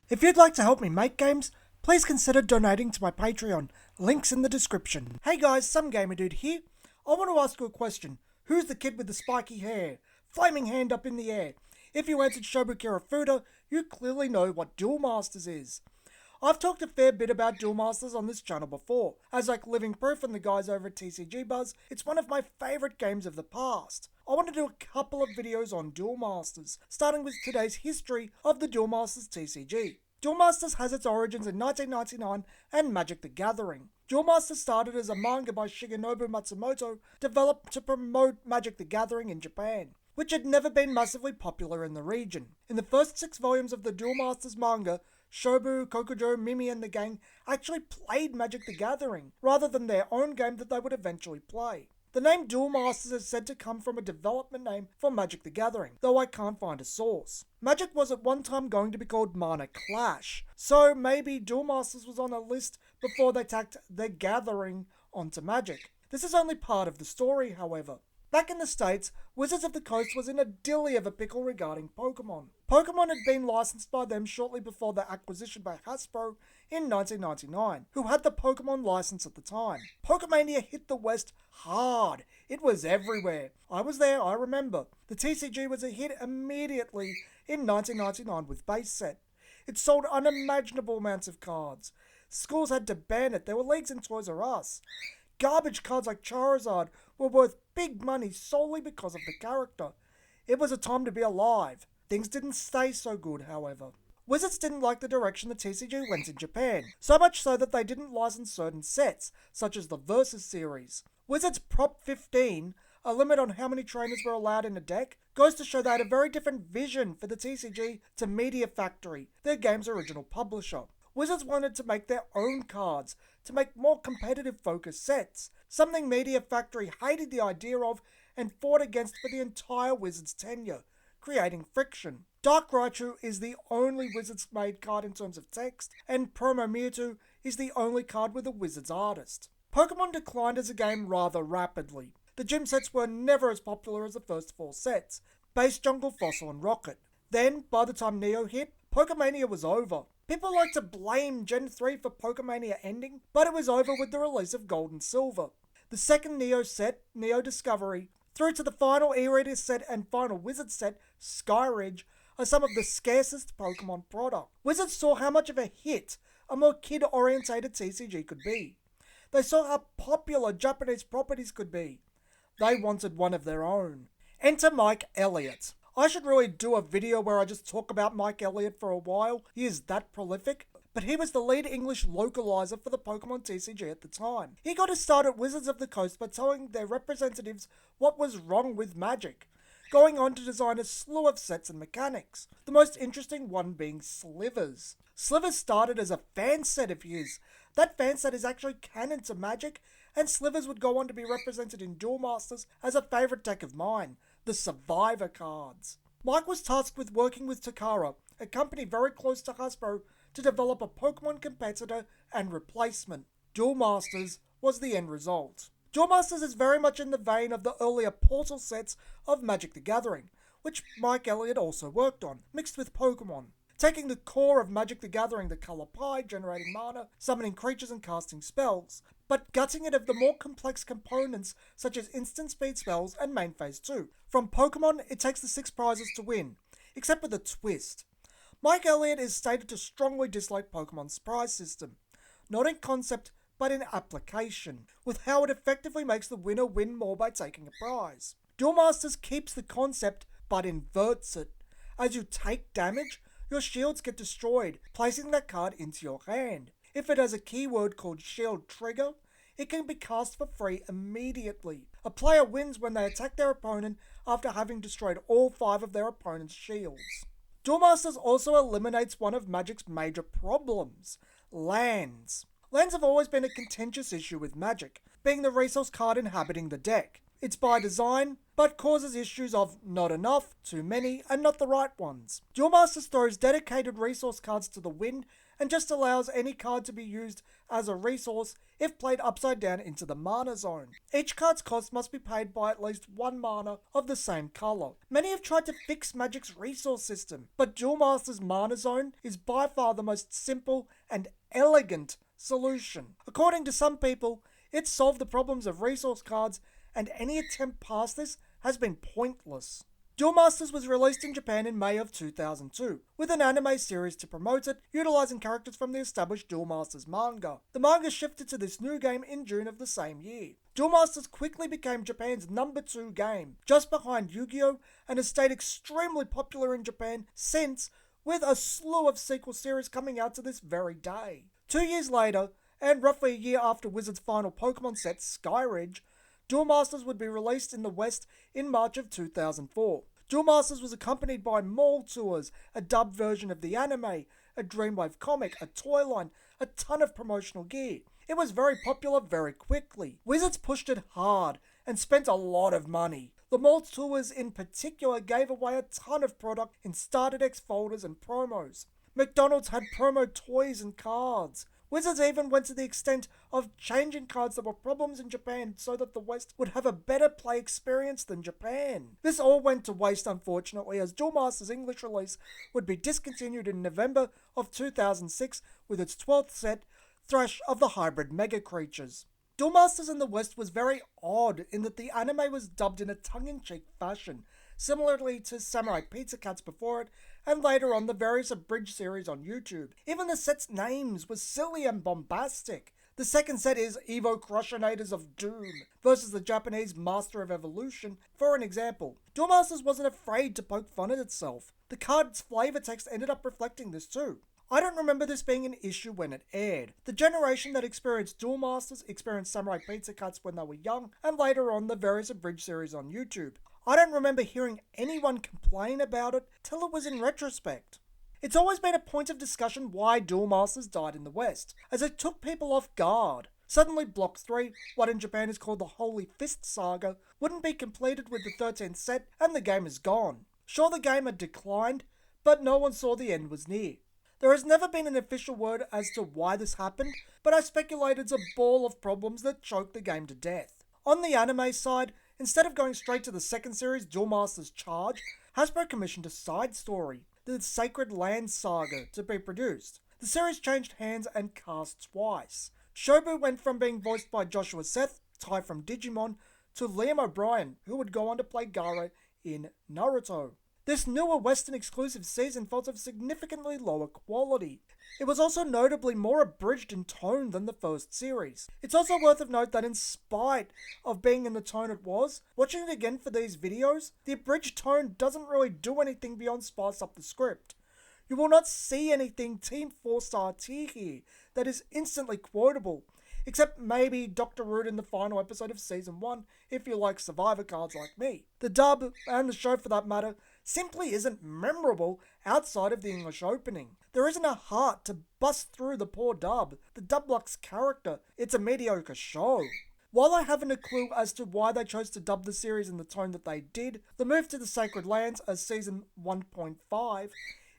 If you'd like to help me make games, please consider donating to my Patreon. Links in the description. Hey guys, Some Gamer Dude here. I want to ask you a question. Who's the kid with the spiky hair? Flaming hand up in the air. If you answered Shobukira Fuda, you clearly know what Duel Masters is. I've talked a fair bit about Duel Masters on this channel before. As like living proof and the guys over at TCG Buzz, it's one of my favourite games of the past. I want to do a couple of videos on Duel Masters, starting with today's history of the Duel Masters TCG. Duel Masters has its origins in 1999 and Magic the Gathering. Duel Masters started as a manga by Shigenobu Matsumoto, developed to promote Magic the Gathering in Japan, which had never been massively popular in the region. In the first 6 volumes of the Duel Masters manga, Shobu, Kokujo, Mimi and the gang actually played Magic the Gathering, rather than their own game that they would eventually play. The name Duel Masters is said to come from a development name for Magic the Gathering, though I can't find a source. Magic was at one time going to be called Mana Clash, so maybe Duel Masters was on a list before they tacked The Gathering onto Magic. This is only part of the story, however. Back in the States, Wizards of the Coast was in a dilly of a pickle regarding Pokemon. Pokemon had been licensed by them shortly before their acquisition by Hasbro in 1999, who had the Pokemon license at the time. Pokemania hit the West hard. It was everywhere. I was there, I remember. The TCG was a hit immediately in 1999 with base set. It sold unimaginable amounts of cards. Schools had to ban it. There were leagues in Toys R Us. Garbage cards like Charizard were worth big money solely because of the character. It was a time to be alive. Things didn't stay so good, however. Wizards didn't like the direction the TCG went in Japan, so much so that they didn't license certain sets, such as the Versus series. Wizards Prop 15, a limit on how many trainers were allowed in a deck, goes to show they had a very different vision for the TCG to Media Factory, their game's original publisher. Wizards wanted to make their own cards, to make more competitive focused sets, something Media Factory hated the idea of and fought against for the entire Wizards tenure, creating friction. Dark Raichu is the only Wizards made card in terms of text, and Promo Mewtwo is the only card with a Wizards artist. Pokemon declined as a game rather rapidly. The gym sets were never as popular as the first 4 sets, Base, Jungle, Fossil and Rocket. Then, by the time Neo hit, Pokemania was over. People like to blame Gen 3 for Pokemania ending, but it was over with the release of Gold and Silver. The second Neo set, Neo Discovery, through to the final E-Reader set and final Wizard set, Skyridge, are some of the scarcest Pokemon product. Wizards saw how much of a hit a more kid-orientated TCG could be. They saw how popular Japanese properties could be. They wanted one of their own. Enter Mike Elliott. I should really do a video where I just talk about Mike Elliott for a while. He is that prolific. But he was the lead English localizer for the Pokemon TCG at the time. He got his start at Wizards of the Coast by telling their representatives what was wrong with Magic, going on to design a slew of sets and mechanics, the most interesting one being Slivers. Slivers started as a fan set of his. That fan set is actually canon to Magic, and Slivers would go on to be represented in Duel Masters as a favourite deck of mine, the Survivor cards. Mike was tasked with working with Takara, a company very close to Hasbro, to develop a Pokemon competitor and replacement. Duel Masters was the end result. Duel Masters is very much in the vein of the earlier Portal sets of Magic the Gathering, which Mike Elliott also worked on, mixed with Pokemon. Taking the core of Magic the Gathering, the colour pie, generating mana, summoning creatures and casting spells, but gutting it of the more complex components such as instant speed spells and main phase 2. From Pokemon, it takes the 6 prizes to win, except with a twist. Mike Elliott is stated to strongly dislike Pokemon's prize system, not in concept but in application, with how it effectively makes the winner win more by taking a prize. Duel Masters keeps the concept but inverts it. As you take damage, your shields get destroyed, placing that card into your hand. If it has a keyword called Shield Trigger, it can be cast for free immediately. A player wins when they attack their opponent after having destroyed all 5 of their opponent's shields. Duel Masters also eliminates one of Magic's major problems, lands. Lands have always been a contentious issue with Magic, being the resource card inhabiting the deck. It's by design, but causes issues of not enough, too many, and not the right ones. Duel Masters throws dedicated resource cards to the wind and just allows any card to be used as a resource if played upside down into the mana zone. Each card's cost must be paid by at least one mana of the same colour. Many have tried to fix Magic's resource system, but Duel Masters' mana zone is by far the most simple and elegant solution. According to some people, it solved the problems of resource cards, and any attempt past this has been pointless. Duel Masters was released in Japan in May of 2002, with an anime series to promote it, utilising characters from the established Duel Masters manga. The manga shifted to this new game in June of the same year. Duel Masters quickly became Japan's #2 game, just behind Yu-Gi-Oh!, and has stayed extremely popular in Japan since, with a slew of sequel series coming out to this very day. 2 years later, and roughly a year after Wizards' final Pokemon set, Skyridge, Duel Masters would be released in the West in March of 2004. Duel Masters was accompanied by mall tours, a dubbed version of the anime, a Dreamwave comic, a toy line, a ton of promotional gear. It was very popular very quickly. Wizards pushed it hard and spent a lot of money. The mall tours in particular gave away a ton of product in starter decks, folders and promos. McDonald's had promo toys and cards. Wizards even went to the extent of changing cards that were problems in Japan so that the West would have a better play experience than Japan. This all went to waste, unfortunately, as Duel Masters' English release would be discontinued in November of 2006 with its 12th set, Thresh of the Hybrid Mega Creatures. Duel Masters in the West was very odd in that the anime was dubbed in a tongue-in-cheek fashion, similarly to Samurai Pizza Cats before it, and later on the various abridged series on YouTube. Even the set's names were silly and bombastic. The second set is Evo Crushinators of Doom versus the Japanese Master of Evolution, for an example. Duel Masters wasn't afraid to poke fun at itself. The card's flavor text ended up reflecting this too. I don't remember this being an issue when it aired. The generation that experienced Duel Masters experienced Samurai Pizza Cuts when they were young, and later on the various abridged series on YouTube. I don't remember hearing anyone complain about it till it was in retrospect. It's always been a point of discussion why Duel Masters died in the West, as it took people off guard. Suddenly Block 3, what in Japan is called the Holy Fist Saga, wouldn't be completed with the 13th set and the game is gone. Sure, the game had declined, but no one saw the end was near. There has never been an official word as to why this happened, but I speculate it's a ball of problems that choked the game to death. On the anime side, instead of going straight to the second series, Duel Masters Charge, Hasbro commissioned a side story, the Sacred Land Saga, to be produced. The series changed hands and cast twice. Shobu went from being voiced by Joshua Seth, Tai from Digimon, to Liam O'Brien, who would go on to play Gaara in Naruto. This newer Western exclusive season felt of significantly lower quality. It was also notably more abridged in tone than the first series. It's also worth of note that in spite of being in the tone it was, watching it again for these videos, the abridged tone doesn't really do anything beyond spice up the script. You will not see anything Team 4-star tier here that is instantly quotable, except maybe Dr. Root in the final episode of Season 1 if you like Survivor cards like me. The dub, and the show for that matter, simply isn't memorable outside of the English opening. There isn't a heart to bust through the poor dub. The dub lacks character. It's a mediocre show. While I haven't a clue as to why they chose to dub the series in the tone that they did, the move to the Sacred Lands as Season 1.5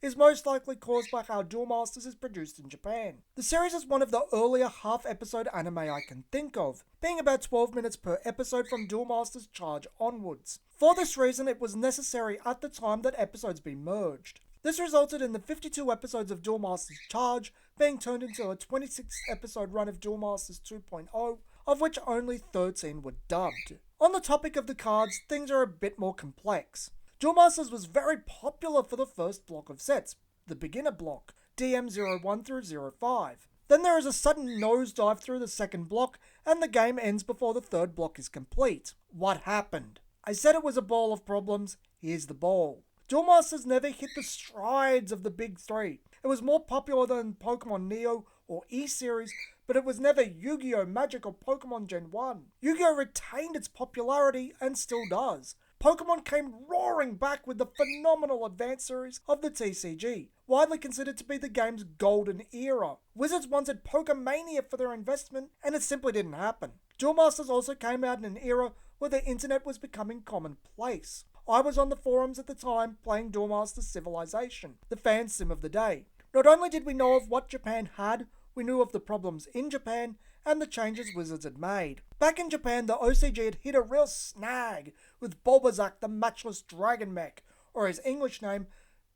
is most likely caused by how Duel Masters is produced in Japan. The series is one of the earlier half-episode anime I can think of, being about 12 minutes per episode from Duel Masters Charge onwards. For this reason, it was necessary at the time that episodes be merged. This resulted in the 52 episodes of Duel Masters Charge being turned into a 26-episode run of Duel Masters 2.0, of which only 13 were dubbed. On the topic of the cards, things are a bit more complex. Duel Masters was very popular for the first block of sets, the beginner block, DM01 through 05. Then there is a sudden nosedive through the second block, and the game ends before the third block is complete. What happened? I said it was a ball of problems, here's the ball. Duel Masters never hit the strides of the big three. It was more popular than Pokemon Neo or E-Series, but it was never Yu-Gi-Oh! Magic or Pokemon Gen 1. Yu-Gi-Oh! Retained its popularity and still does. Pokemon came roaring back with the phenomenal Advance series of the TCG, widely considered to be the game's golden era. Wizards wanted Pokemania for their investment, and it simply didn't happen. Duel Masters also came out in an era where the internet was becoming commonplace. I was on the forums at the time playing Duel Masters Civilization, the fan sim of the day. Not only did we know of what Japan had, we knew of the problems in Japan and the changes Wizards had made. Back in Japan, the OCG had hit a real snag with Bulbasaur the Matchless Dragon Mech, or his English name,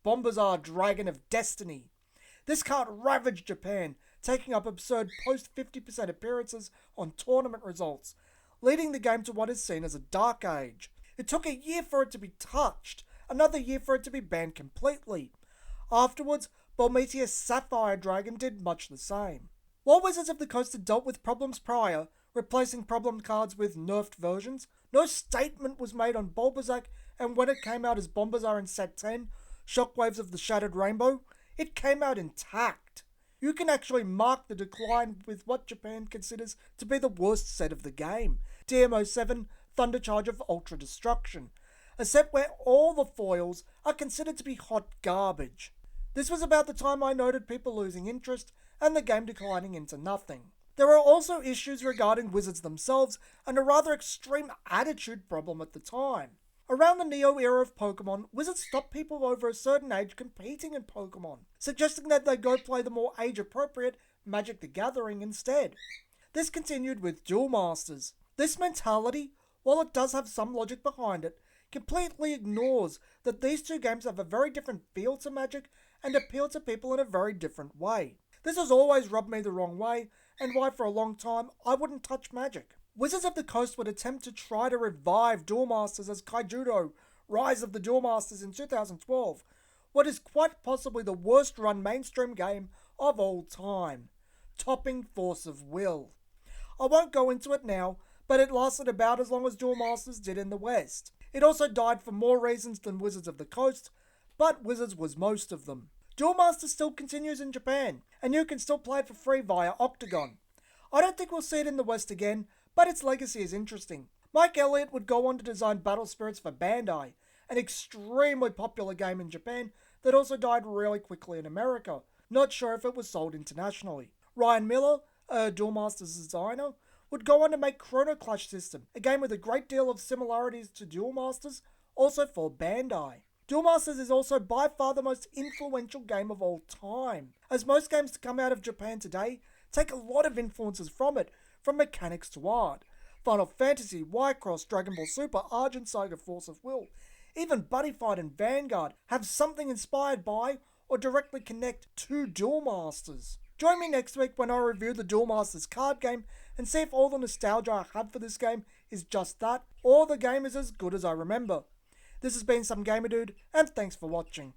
Bombazar Dragon of Destiny. This card ravaged Japan, taking up absurd post 50% appearances on tournament results, leading the game to what is seen as a dark age. It took a year for it to be touched, another year for it to be banned completely. Afterwards, Bometeus Sapphire Dragon did much the same. While Wizards of the Coast had dealt with problems prior, replacing problem cards with nerfed versions, no statement was made on Bulbasaur, and when it came out as Bombazar in Set 10, Shockwaves of the Shattered Rainbow, it came out intact. You can actually mark the decline with what Japan considers to be the worst set of the game, DMO7 Thundercharge of Ultra Destruction, a set where all the foils are considered to be hot garbage. This was about the time I noted people losing interest and the game declining into nothing. There are also issues regarding Wizards themselves and a rather extreme attitude problem at the time. Around the Neo era of Pokemon, Wizards stopped people over a certain age competing in Pokemon, suggesting that they go play the more age-appropriate Magic the Gathering instead. This continued with Duel Masters. This mentality, while it does have some logic behind it, completely ignores that these two games have a very different feel to Magic and appeal to people in a very different way. This has always rubbed me the wrong way, and why for a long time I wouldn't touch Magic. Wizards of the Coast would attempt to try to revive Duel Masters as Kaijudo Rise of the Duel Masters in 2012, what is quite possibly the worst run mainstream game of all time, topping Force of Will. I won't go into it now, but it lasted about as long as Duel Masters did in the West. It also died for more reasons than Wizards of the Coast, but Wizards was most of them. Duel Masters still continues in Japan, and you can still play it for free via Octagon. I don't think we'll see it in the West again, but its legacy is interesting. Mike Elliott would go on to design Battle Spirits for Bandai, an extremely popular game in Japan that also died really quickly in America. Not sure if it was sold internationally. Ryan Miller, a Duel Masters designer, would go on to make Chrono Clash System, a game with a great deal of similarities to Duel Masters, also for Bandai. Duel Masters is also by far the most influential game of all time, as most games to come out of Japan today take a lot of influences from it, from mechanics to art. Final Fantasy, Y-Cross, Dragon Ball Super, Argent Saga, Force of Will, even Buddy Fight and Vanguard have something inspired by or directly connect to Duel Masters. Join me next week when I review the Duel Masters card game and see if all the nostalgia I have for this game is just that, or the game is as good as I remember. This has been Some Gamer Dude, and thanks for watching.